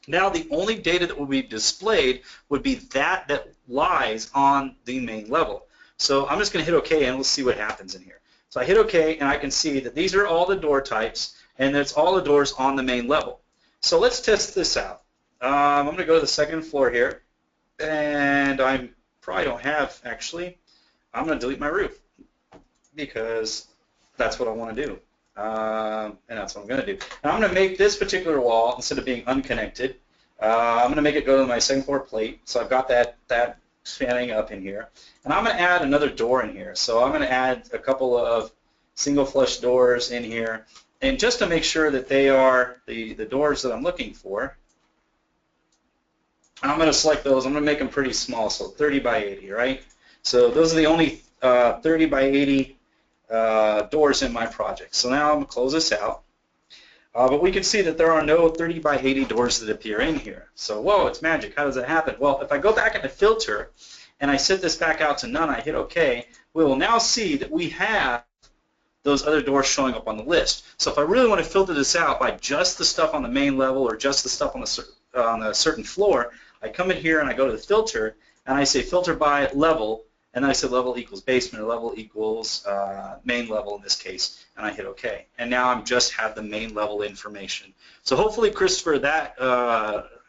Now the only data that will be displayed would be that lies on the main level. So I'm just going to hit OK, and we'll see what happens in here. So I hit OK, and I can see that these are all the door types, and that's all the doors on the main level. So let's test this out. I'm going to go to the second floor here, and I probably don't have, actually. I'm going to delete my roof because that's what I want to do. And that's what I'm going to do. Now I'm going to make this particular wall, instead of being unconnected, I'm going to make it go to my second floor plate. So I've got that spanning up in here. And I'm going to add another door in here. So I'm going to add a couple of single flush doors in here. And just to make sure that they are the doors that I'm looking for, I'm going to select those. I'm going to make them pretty small, so 30 by 80, right? So those are the only 30 by 80 doors in my project. So now I'm going to close this out. But we can see that there are no 30 by 80 doors that appear in here. So, whoa, it's magic. How does that happen? Well, if I go back into filter and I set this back out to none, I hit OK, we will now see that we have those other doors showing up on the list. So if I really want to filter this out by just the stuff on the main level or just the stuff on a certain floor, I come in here and I go to the filter and I say filter by level, and then I said level equals basement, or level equals main level in this case, and I hit OK. And now I just have the main level information. So hopefully, Christopher, that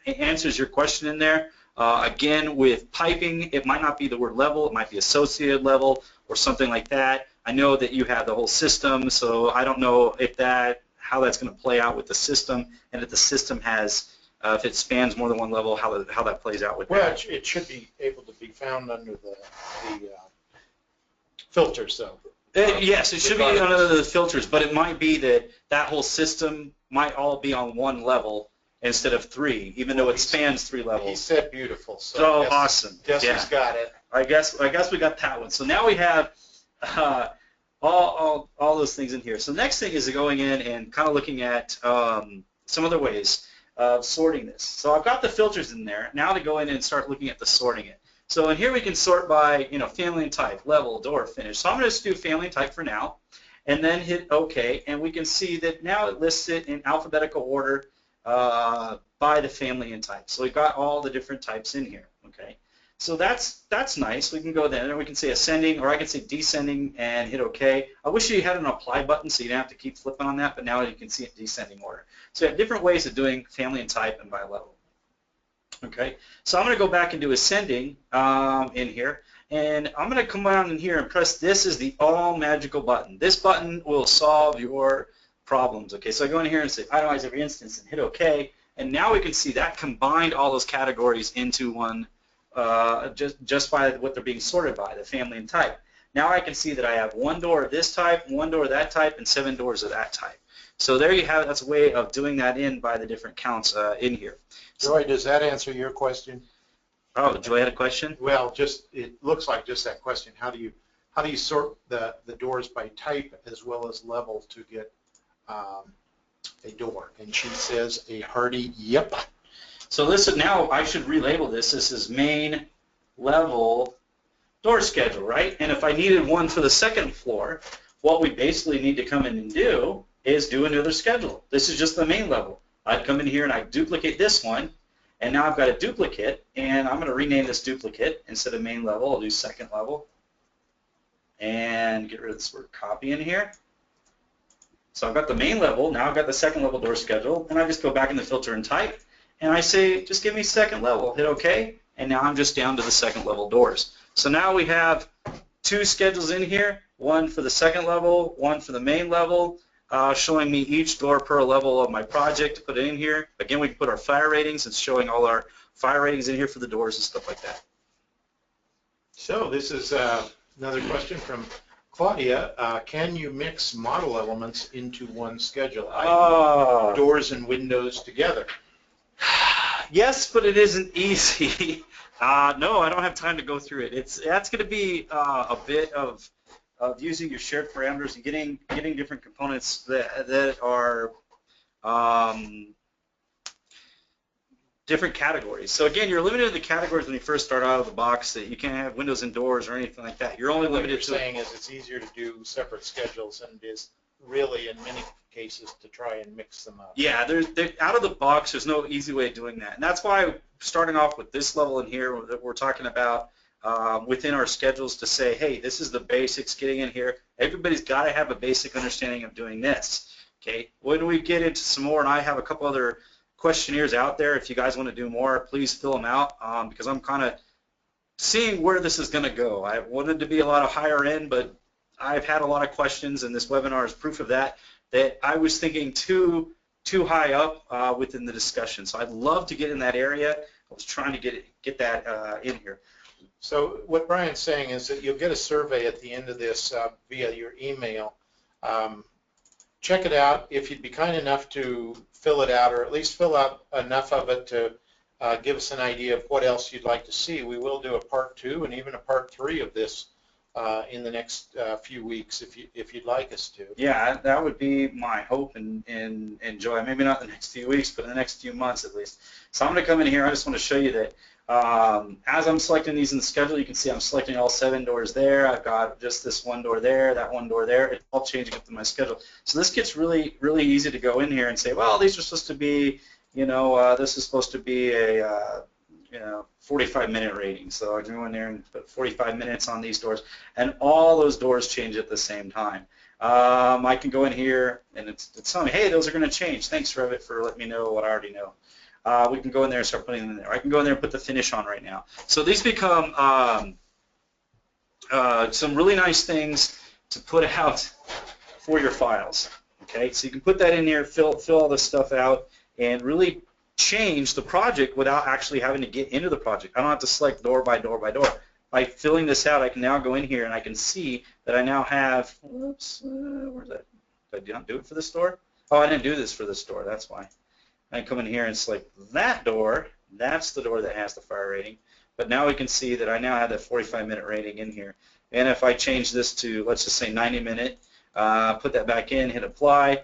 answers your question in there. Again, with piping, it might not be the word level, it might be associated level or something like that. I know that you have the whole system, so I don't know if how that's going to play out with the system, and if the system has, if it spans more than one level, how that plays out with that. Well, it should be able to be found under the filters, though. Yes, it should be under the filters, but it might be that whole system might all be on one level instead of three, even though it spans 3 levels. He said beautiful. So awesome. Guess who's got it? I guess we got that one. So now we have all those things in here. So next thing is going in and kind of looking at some other ways of sorting this. So I've got the filters in there. Now to go in and start looking at the sorting it. So in here we can sort by, family and type, level, door, finish. So I'm going to just do family and type for now, and then hit OK, and we can see that now it lists it in alphabetical order by the family and type. So we've got all the different types in here. Okay. So that's nice. We can go there and we can say ascending, or I can say descending and hit OK. I wish you had an apply button so you didn't have to keep flipping on that, but now you can see it descending order. So you have different ways of doing family and type and by level. Okay, so I'm going to go back and do ascending in here, and I'm going to come down in here and press this is the all magical button. This button will solve your problems. Okay, so I go in here and say itemize every instance and hit OK, and now we can see that combined all those categories into one just by what they're being sorted by, the family and type. Now I can see that I have 1 door of this type, 1 door of that type, and 7 doors of that type. So there you have it. That's a way of doing that in by the different counts in here. Joy, does that answer your question? Oh, Joy had a question? Well, it looks like just that question. How do you sort the doors by type as well as level to get a door? And she says a hearty yep. So listen, now I should relabel this. This is main level door schedule, right? And if I needed one for the second floor, what we basically need to come in and do is do another schedule. This is just the main level. I'd come in here and I'd duplicate this one, and now I've got a duplicate, and I'm going to rename this duplicate. Instead of main level, I'll do second level, and get rid of this word copy in here. So I've got the main level, now I've got the second level door schedule, and I just go back in the filter and type, and I say, just give me second level, hit OK, and now I'm just down to the second level doors. So now we have 2 schedules in here, one for the second level, one for the main level, showing me each door per level of my project to put it in here. Again, we can put our fire ratings. It's showing all our fire ratings in here for the doors and stuff like that. So this is another question from Claudia. Can you mix model elements into one schedule, i.e. doors and windows together? Yes, but it isn't easy. No, I don't have time to go through it. That's going to be a bit of using your shared parameters and getting different components that are different categories. So again, you're limited to the categories when you first start out of the box, that you can't have windows and doors or anything like that. You're only limited to. What you're saying is it's easier to do separate schedules than it is really in many cases to try and mix them up. Yeah, out of the box, there's no easy way of doing that. And that's why starting off with this level in here that we're talking about within our schedules to say, hey, this is the basics getting in here. Everybody's got to have a basic understanding of doing this. Okay, when we get into some more, and I have a couple other questionnaires out there, if you guys want to do more, please fill them out because I'm kind of seeing where this is going to go. I wanted to be a lot of higher end, but I've had a lot of questions, and this webinar is proof of that I was thinking too high up within the discussion. So I'd love to get in that area. I was trying to get that in here. So what Brian's saying is that you'll get a survey at the end of this via your email. Check it out. If you'd be kind enough to fill it out, or at least fill out enough of it to give us an idea of what else you'd like to see, we will do a part 2 and even a part 3 of this in the next few weeks if you'd like us to. Yeah, that would be my hope and joy. Maybe not the next few weeks, but in the next few months at least. So I'm going to come in here. I just want to show you that as I'm selecting these in the schedule, you can see I'm selecting all 7 doors there. I've got just this 1 door there, that 1 door there. It's all changing up to my schedule. So this gets really, really easy to go in here and say, well, these are supposed to be, this is supposed to be a 45-minute rating. So I can go in there and put 45 minutes on these doors, and all those doors change at the same time. I can go in here, and it's telling me, hey, those are going to change. Thanks, Revit, for letting me know what I already know. We can go in there and start putting them in there. I can go in there and put the finish on right now. So these become some really nice things to put out for your files. Okay, so you can put that in here, fill all this stuff out, and really change the project without actually having to get into the project. I don't have to select door by door by door. By filling this out, I can now go in here and I can see that I now have, whoops, where's that? Did I not do it for this door? Oh, I didn't do this for this door, that's why. I come in here and select that door. That's the door that has the fire rating. But now we can see that I now have that 45-minute rating in here. And if I change this to, let's just say 90-minute, put that back in, hit apply,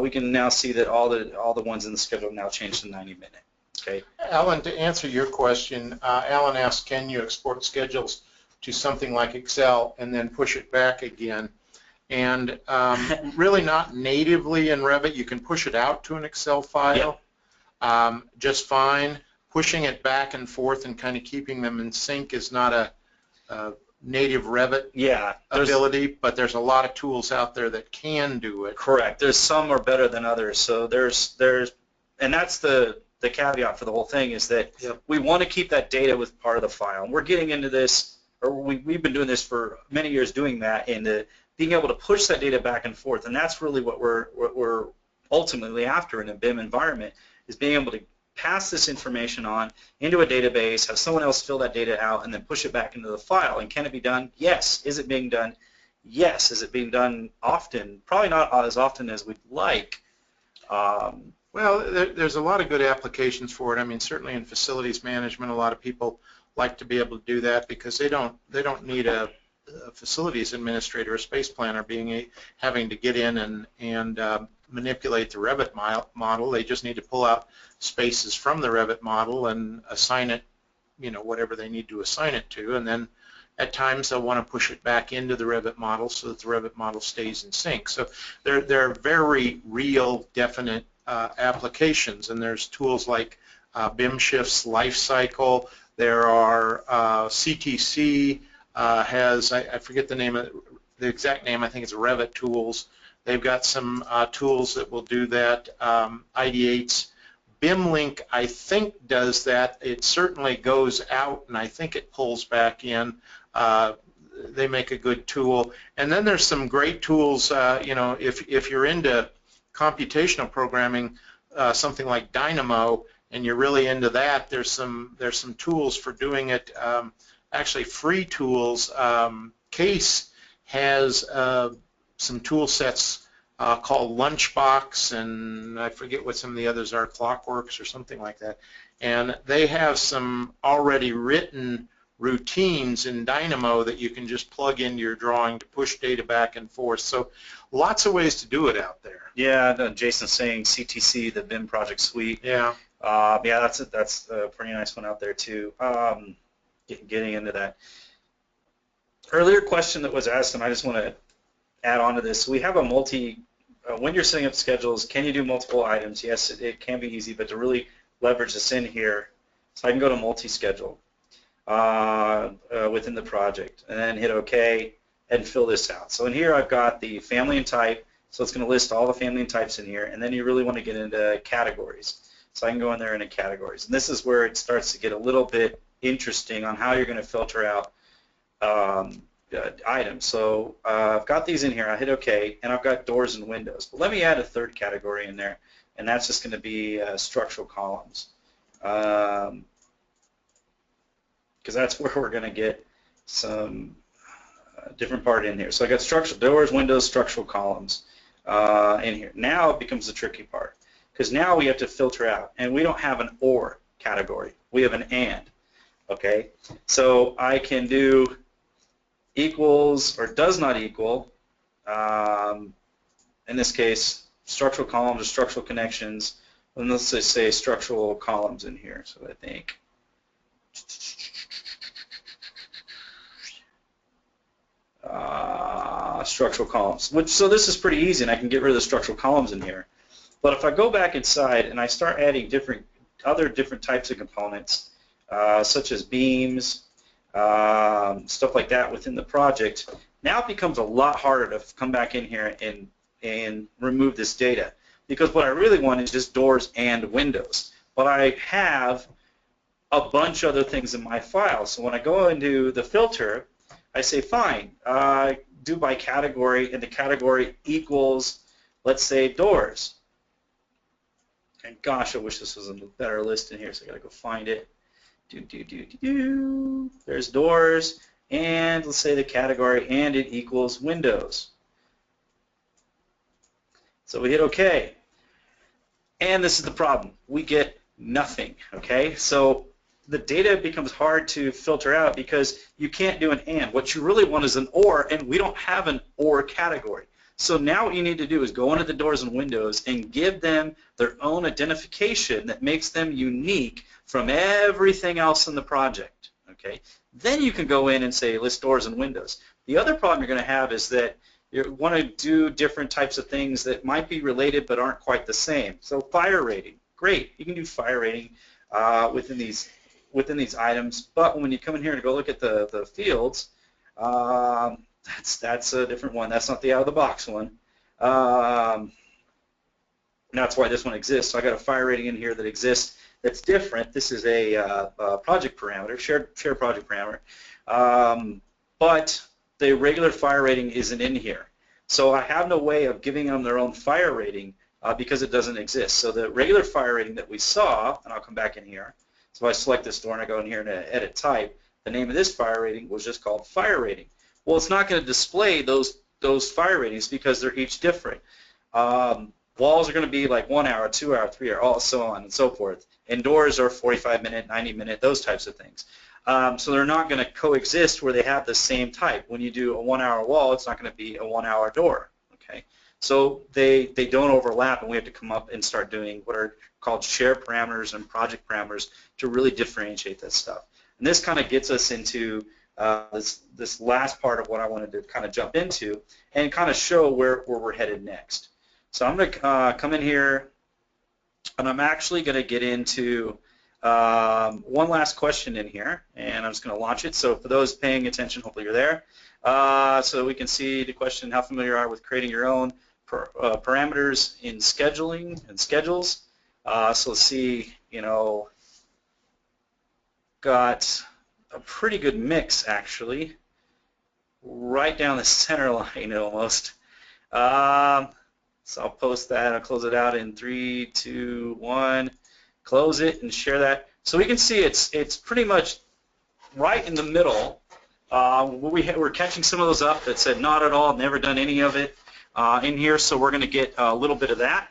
we can now see that all the ones in the schedule now changed to 90-minute. Okay. Alan, to answer your question, Alan asked, can you export schedules to something like Excel and then push it back again? And really not natively in Revit. You can push it out to an Excel file just fine. Pushing it back and forth and kind of keeping them in sync is not a native Revit ability, but there's a lot of tools out there that can do it. Correct. There's some are better than others. So and that's the caveat for the whole thing is that we want to keep that data with part of the file. And we're getting into this, or we've been doing this for many years doing that, and being able to push that data back and forth. And that's really what we're ultimately after in a BIM environment, is being able to pass this information on into a database, have someone else fill that data out, and then push it back into the file. And can it be done? Yes. Is it being done? Yes. Is it being done often? Probably not as often as we'd like. Well, there's a lot of good applications for it. I mean, certainly in facilities management, a lot of people like to be able to do that because they don't need a facilities administrator, a space planner, having to get in and manipulate the Revit model. They just need to pull out spaces from the Revit model and assign it, whatever they need to assign it to, and then at times they'll want to push it back into the Revit model so that the Revit model stays in sync. So there are very real, definite applications, and there's tools like BIM Shift's Lifecycle. There are CTC has, I forget the exact name, I think it's Revit Tools. They've got some tools that will do that. Ideates. BIMLink, I think, does that. It certainly goes out, and I think it pulls back in. They make a good tool. And then there's some great tools, if you're into computational programming, something like Dynamo, and you're really into that, there's some tools for doing it, actually free tools. Case has some tool sets called Lunchbox, and I forget what some of the others are, Clockworks or something like that. And they have some already written routines in Dynamo that you can just plug into your drawing to push data back and forth. So lots of ways to do it out there. Yeah, Jason's saying CTC, the BIM project suite. Yeah. That's a pretty nice one out there too. Getting into that. Earlier question that was asked, and I just want to add on to this. We have a when you're setting up schedules, can you do multiple items? Yes, it can be easy, but to really leverage this in here, so I can go to multi-schedule within the project, and then hit OK and fill this out. So in here I've got the family and type, so it's going to list all the family and types in here, and then you really want to get into categories. So I can go in there into categories, and this is where it starts to get a little bit interesting on how you're going to filter out items. So I've got these in here, I hit OK, and I've got doors and windows. But let me add a third category in there, and that's just going to be structural columns. Because that's where we're going to get some different part in here. So I got structural doors, windows, structural columns in here. Now it becomes the tricky part, because now we have to filter out, and we don't have an or category. We have an and. Okay, so I can do equals or does not equal. In this case, structural columns or structural connections. And let's just say structural columns in here. So I think structural columns. So this is pretty easy, and I can get rid of the structural columns in here. But if I go back inside and I start adding other different types of components, such as beams, stuff like that within the project, now it becomes a lot harder to come back in here and remove this data. Because what I really want is just doors and windows. But I have a bunch of other things in my file. So when I go into the filter, I say, fine, do by category, and the category equals, let's say, doors. And gosh, I wish this was a better list in here, so I gotta go find it. There's doors, and let's say the category, and it equals windows. So we hit OK. And this is the problem. We get nothing, okay? So the data becomes hard to filter out because you can't do an and. What you really want is an or, and we don't have an or category. So now what you need to do is go into the doors and windows and give them their own identification that makes them unique from everything else in the project, okay? Then you can go in and say list doors and windows. The other problem you're going to have is that you want to do different types of things that might be related but aren't quite the same. So fire rating, great. You can do fire rating within these items, but when you come in here and go look at the fields, that's a different one. That's not the out-of-the-box one. That's why this one exists. So I got a fire rating in here that exists that's different. This is a project parameter, shared project parameter, but the regular fire rating isn't in here. So I have no way of giving them their own fire rating because it doesn't exist. So the regular fire rating that we saw, and I'll come back in here, so if I select this door and I go in here and edit type, the name of this fire rating was just called fire rating. Well, it's not going to display those fire ratings because they're each different. Walls are going to be like 1 hour, 2 hour, 3 hour, all so on and so forth. And doors are 45-minute, 90-minute, those types of things. So they're not going to coexist where they have the same type. When you do a 1 hour wall, it's not going to be a 1 hour door. Okay, so they don't overlap, and we have to come up and start doing what are called share parameters and project parameters to really differentiate that stuff. And this kind of gets us into this last part of what I wanted to kind of jump into and kind of show where we're headed next. So I'm going to come in here, and I'm actually going to get into one last question in here, and I'm just going to launch it. So for those paying attention, hopefully you're there. So we can see the question, how familiar are you with creating your own parameters in scheduling and schedules? So let's see, got a pretty good mix actually, right down the center line almost. So I'll post that, I'll close it out in 3, 2, 1, close it and share that. So we can see it's pretty much right in the middle. We're catching some of those up that said not at all, never done any of it in here, so we're going to get a little bit of that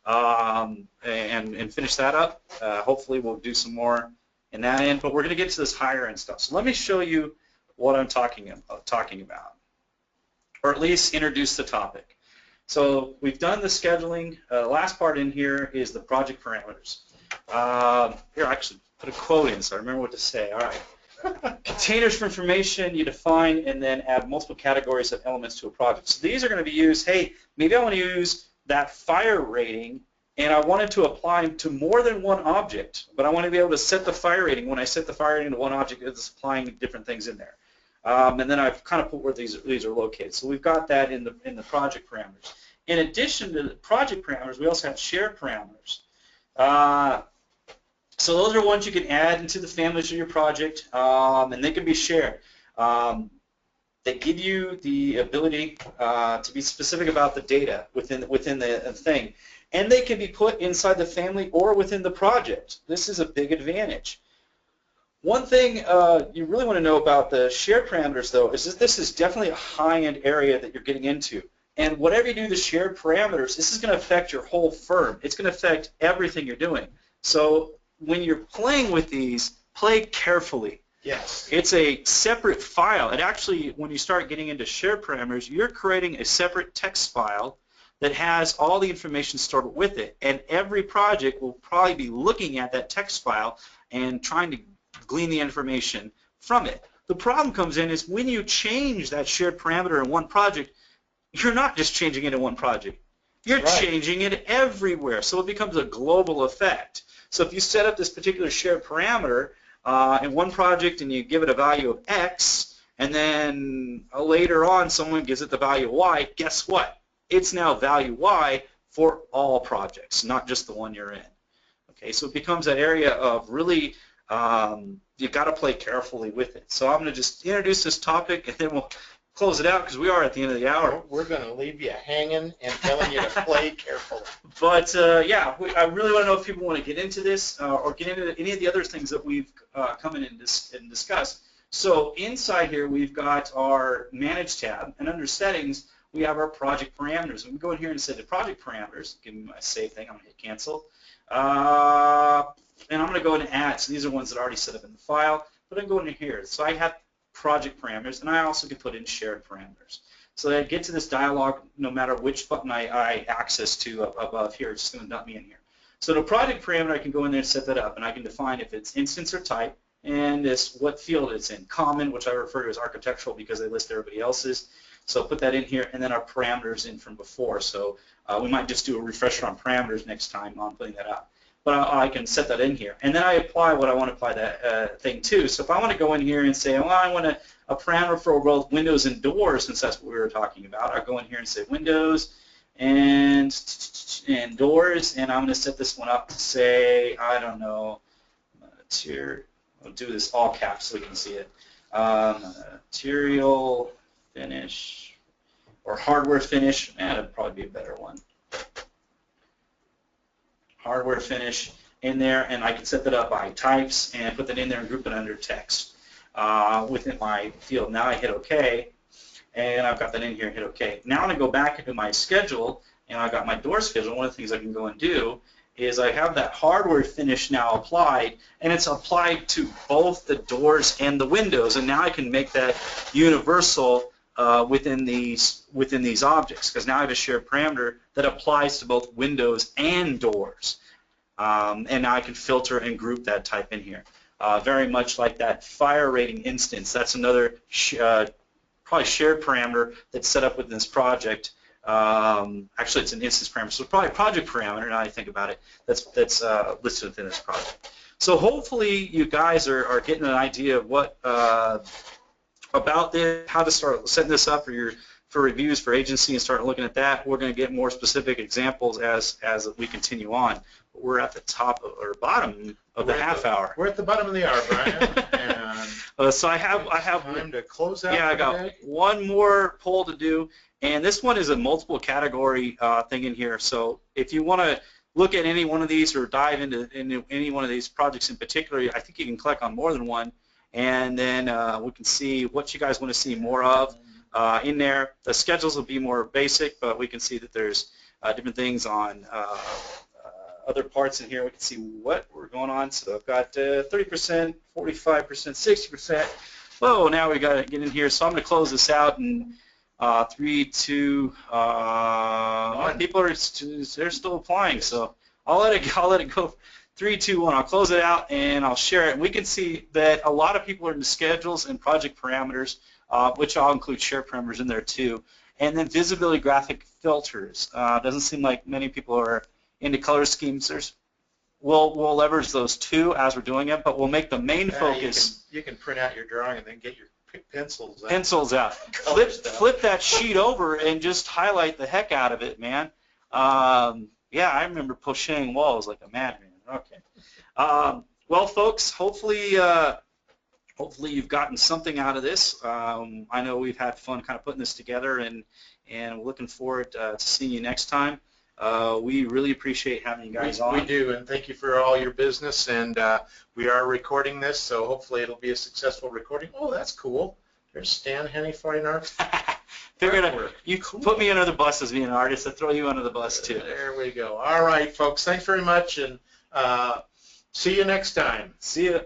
and finish that up. Hopefully we'll do some more in that end, but we're going to get to this higher end stuff. So let me show you what I'm talking about, or at least introduce the topic. So we've done the scheduling. The last part in here is the project parameters. Here, I actually put a quote in so I remember what to say. All right. Containers for information you define and then add multiple categories of elements to a project. So these are going to be used, hey, maybe I want to use that fire rating and I wanted to apply to more than one object, but I want to be able to set the fire rating. When I set the fire rating to one object, it's applying different things in there. And then I've kind of put where these are located. So we've got that in the project parameters. In addition to the project parameters, we also have shared parameters. So those are ones you can add into the families of your project, and they can be shared. They give you the ability to be specific about the data within the thing, and they can be put inside the family or within the project. This is a big advantage. One thing you really want to know about the shared parameters, though, is that this is definitely a high-end area that you're getting into. And whatever you do the shared parameters, this is going to affect your whole firm. It's going to affect everything you're doing. So when you're playing with these, play carefully. Yes. It's a separate file. And actually, when you start getting into shared parameters, you're creating a separate text file that has all the information stored with it. And every project will probably be looking at that text file and trying to glean the information from it. The problem comes in is when you change that shared parameter in one project, you're not just changing it in one project. You're changing it everywhere. So it becomes a global effect. So if you set up this particular shared parameter in one project and you give it a value of X, and then later on someone gives it the value of Y, guess what? It's now value Y for all projects, not just the one you're in. Okay, so it becomes an area of really, you've got to play carefully with it. So I'm going to just introduce this topic and then we'll close it out because we are at the end of the hour. We're going to leave you hanging and telling you to play carefully. But yeah, I really want to know if people want to get into this or get into any of the other things that we've come in and discussed. So inside here we've got our Manage tab, and under Settings we have our project parameters. And we go in here and set the project parameters. Give me my save thing. I'm going to hit Cancel. And I'm going to go in and add. So these are ones that are already set up in the file. But I'm going in here. So I have project parameters, and I also can put in shared parameters. So that I get to this dialog no matter which button I access to above here. It's just going to dump me in here. So the project parameter, I can go in there and set that up, and I can define if it's instance or type, and this what field it's in. Common, which I refer to as architectural because I list everybody else's. So I'll put that in here, and then our parameters in from before. So we might just do a refresher on parameters next time on putting that up. But I can set that in here. And then I apply what I want to apply that thing to. So if I want to go in here and say, well, I want a parameter for both windows and doors, since that's what we were talking about, I'll go in here and say windows and doors, and I'm going to set this one up to say, I don't know, I'll do this all caps so we can see it. Material finish or hardware finish, that'd probably be a better one. Hardware finish in there, and I can set that up by types and put that in there and group it under text within my field. Now I hit OK, and I've got that in here and hit OK. Now I'm going to go back into my schedule, and I've got my door schedule. One of the things I can go and do is I have that hardware finish now applied, and it's applied to both the doors and the windows, and now I can make that universal within these objects, because now I have a shared parameter that applies to both windows and doors, and now I can filter and group that type in here. Very much like that fire rating instance. That's another probably shared parameter that's set up within this project. Actually, it's an instance parameter, so probably a project parameter. Now I think about it, that's listed within this project. So hopefully you guys are getting an idea of what about this, how to start setting this up for reviews for agency and start looking at that. We're going to get more specific examples as we continue on. We're at the top or bottom of the half hour. We're at the bottom of the hour, Brian. And so I have time to close out. Yeah, I got one more poll to do, and this one is a multiple category thing in here. So if you want to look at any one of these or dive into any one of these projects in particular, I think you can click on more than one. And then we can see what you guys want to see more of in there. The schedules will be more basic, but we can see that there's different things on other parts in here. We can see what we're going on. So I've got 30%, 45%, 60%. Whoa, now we got to get in here. So I'm going to close this out in 3, 2, 1. People are they're still applying, so I'll let it go. 3, 2, 1. I'll close it out and I'll share it. And we can see that a lot of people are into schedules and project parameters, which I'll include share parameters in there too. And then visibility graphic filters. Doesn't seem like many people are into color schemes. We'll leverage those too as we're doing it, but we'll make the main focus. You can print out your drawing and then get your pencils out. Pencils out. Flip that sheet over and just highlight the heck out of it, man. Yeah, I remember crocheting walls like a madman. Okay. Well, folks, hopefully you've gotten something out of this. I know we've had fun kind of putting this together, and we're looking forward to seeing you next time. We really appreciate having you guys on. We do, and thank you for all your business. And we are recording this, so hopefully it'll be a successful recording. Oh, that's cool. There's Stan Henney Fine Arts. You put me under the bus as being an artist. I throw you under the bus too. There we go. All right, folks. Thanks very much, and see you next time. See you.